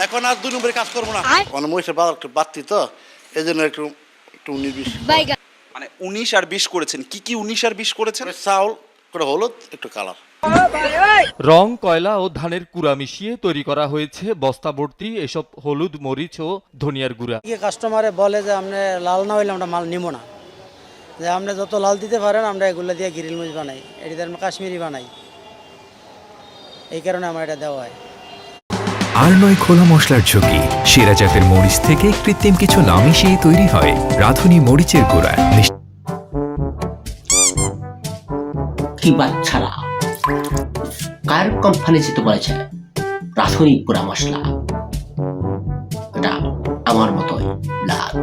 এখন আর 2 নম্বরে কাজ করবো না, মানে মহিষের বাজার একটু বাড়তি তো, এই জন্য একটু একটু 19-20 মানে 19 আর 20 করেছেন। কি কি 19 আর 20 করেছেন? চাউল, করে হলুদ, একটু কালার। রং, কয়লা ও ধানের কুড়া মিশিয়ে তৈরি করা হয়েছে বস্তা ভর্তি এসব হলুদ, মরিচ ও ধনিয়ার গুঁড়া। কাস্টমারে বলে যে আপনি লাল না হইলে আমরা মাল নিব না, যে আপনি যত লাল দিতে পারেন আমরা এগুলো দিয়ে গ্রিল মরিচ বানাই, এটি আমরা কাশ্মীরি বানাই, এই কারণে আমার এটা দেওয়া হয়। আর নয় খোলা মশলার ঝুঁকি, সেরা জাতের মরিচ থেকে কৃত্রিম কিছু না মিশিয়ে তৈরি হয় রাঁধুনি মরিচের গুঁড়া। কি বাচ্চারা, কার কোম্পানি যেতে বলেছে রাঁধুনি গুঁড়া মশলা, এটা আমার মতোই লাল।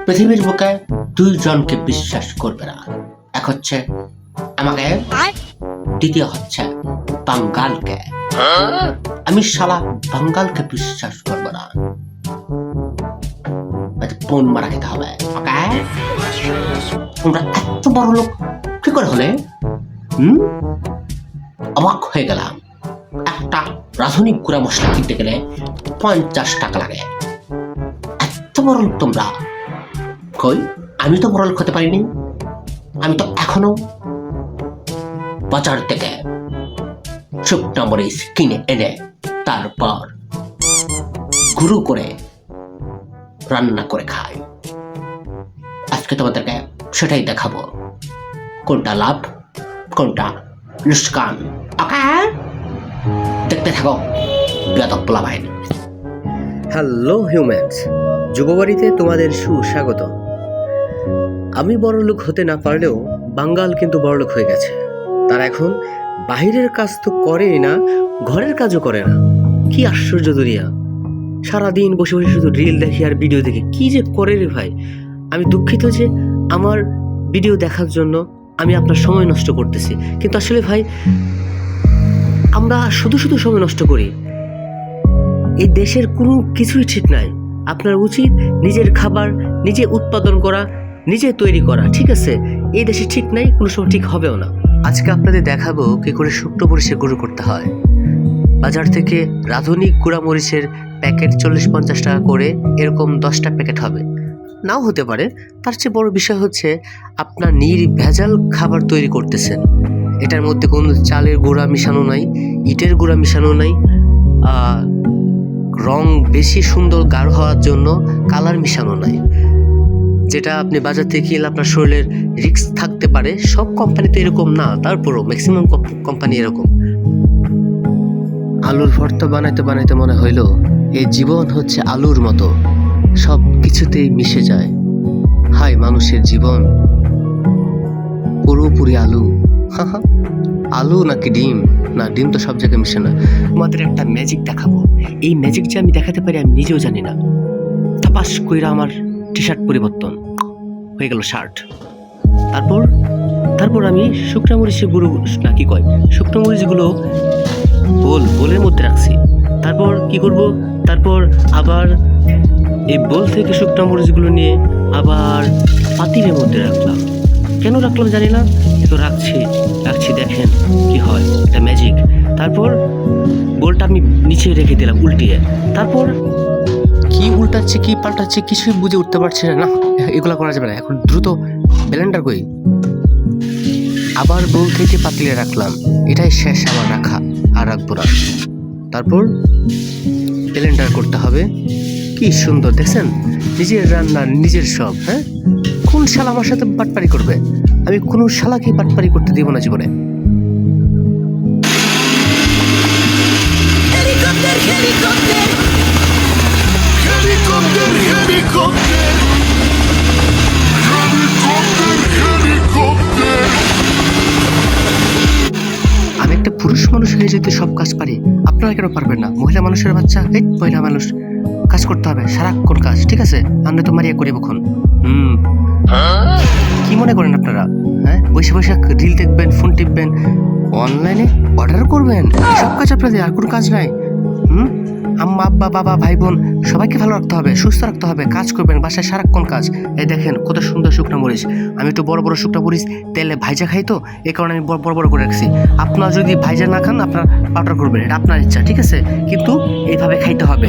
পৃথিবীর বুকে 2 জনকে বিশ্বাস করবে না, এক হচ্ছে আমাকে, দ্বিতীয় হচ্ছে বাঙ্গালকে। আমি শালা বাঙ্গালকে বিশ্বাস করবো না, বোন মারা খেতে হবে। তোমরা এত বড় লোক কি করে হলে? অবাক হয়ে গেলাম। একটা রাঁধুনি গুঁড়া মশলা কিনতে গেলে 50 টাকা লাগে। এত বড় লোক তোমরা। কই, আমি তো বড় লোক হতে পারিনি। আমি তো এখনো বাজার থেকে শুকনা মরিচ কিনে এনে তারপর গুঁড়ো করে রান্না করে খাই। আজকে তোমাদেরকে সেটাই দেখাবো, কোনটা লাভ কোনটা লুস্কান। দেখতে থাকো বেয়াদব পোলাপাইন। হ্যালো হিউম্যানস, যুববাড়িতে তোমাদের সুস্বাগত। আমি বড়লোক হতে না পারলেও বাঙ্গাল কিন্তু বড়লোক হয়ে গেছে। তারা এখন বাহিরের কাজ তো করেই না, ঘরের কাজও করে না। কি আশ্চর্য দুনিয়া! সারাদিন বসে বসে শুধু রিল দেখি আর ভিডিও দেখি, কি যে করে রে ভাই। আমি দুঃখিত যে আমার ভিডিও দেখার জন্য আমি আপনার সময় নষ্ট করতেছি, কিন্তু আসলে ভাই আমরা শুধু শুধু সময় নষ্ট করি। এই দেশের কোনো কিছুই ঠিক নাই। আপনার উচিত নিজের খাবার নিজে উৎপাদন করা, নিজে তৈরি করা, ঠিক আছে? এই দেশে ঠিক নাই, কোনো সময় ঠিক হবেও না। আজকে আপনাদের দেখাবো কি করে শুকনো মরিচের গুঁড়ো করতে হয়। বাজার থেকে রাঁধুনি গুঁড়া মরিচের প্যাকেট 40-50 টাকা করে, এরকম 10টা প্যাকেট হবে, নাও হতে পারে। তার চেয়ে বড় বিষয় হচ্ছে আপনার নির্ভেজাল খাবার তৈরি করতেছেন। এটার মধ্যে কোনো চালের গুঁড়া মিশানো নাই, ইটের গুঁড়া মিশানো নাই, রং বেশি সুন্দর গাঢ় হওয়ার জন্য কালার মিশানো নাই, যেটা আপনি বাজার থেকে কিনলে আপনার শরীরের রিস্ক থাকতে পারে। সব কোম্পানি তো এরকম না, তারপরও ম্যাক্সিমাম কোম্পানি এরকম। আলুর ভর্তা বানাইতে বানাইতে মনে হইল এই জীবন হচ্ছে আলুর মতো, সব কিছুতেই মিশে যায়। হায় মানুষের জীবন, পুরোপুরি আলু। আলু নাকি ডিম? না, ডিম তো সব জায়গায় মিশে না। তোমাদের একটা ম্যাজিক দেখাবো। এই ম্যাজিক যে আমি দেখাতে পারি আমি নিজেও জানি না। তাপাস কইরা আমার টি শার্ট পরিবর্তন হয়ে গেল শার্ট। তারপর আমি শুকনো মরিচের গুঁড়ো, না কি কয়, শুকনো মরিচগুলো বোলের মধ্যে রাখছি। তারপর কি করব? তারপর আবার এই বোল থেকে শুকনো মরিচগুলো নিয়ে আবার পাতিলের মধ্যে রাখলাম। কেন রাখলাম জানি না, তো রাখছি। দেখেন কি হয়, এটা ম্যাজিক। তারপর বোলটা আমি নিচে রেখে দিলাম উল্টিয়ে। তারপর কি উল্টাচ্ছে কি পাল্টাচ্ছে কিছুই বুঝে উঠতে পারছি না। এগুলো করা যাবে না, এখন দ্রুত ব্লেন্ডার করি। আবার বোল থেকে পাতিলে রাখলাম। এটাই শেষ আমার রাখা, আর রাখবো না। তারপর ব্লেন্ডার করতে হবে। কি সুন্দর দেখছেন, নিজের রান্না নিজের সব। হ্যাঁ, কোন শালা আমার সাথে বাটপারি করবে? আমি কোনো শালাকে বাটপারি করতে দিব না জীবনে। আমি একটা পুরুষ মানুষ হয়ে যেতে সব কাজ পারি, আপনারা কেন পারবেন না? মহিলা মানুষের বাচ্চা, এই মহিলা মানুষ কাজ করতে হবে, সারাক্ষণ কাজ, ঠিক আছে? আমরা তো মারিয়া করি কখন। কি মনে করেন আপনারা? হ্যাঁ, বসে বসে রিল দেখবেন, ফোন টিপবেন, অনলাইনে অর্ডার করবেন, সব কাজ আপনাদের, আর কোনো কাজ নাই। আম্মা আব্বা বাবা ভাই বোন সবাইকে ভালো রাখতে হবে, সুস্থ রাখতে হবে, কাজ করবেন, বাসায় সারাক্ষণ কাজ। এই দেখেন কত সুন্দর শুকনো মরিচ, আমি তো বড় বড় শুকনো মরিচ তেলে ভাইজা খাই, তো এই কারণে আমি বড় বড় করে রাখছি। আপনারা যদি ভাইজা না খান, আপনার পাউডার করবেন, এটা আপনার ইচ্ছা, ঠিক আছে, কিন্তু এইভাবে খাইতে হবে।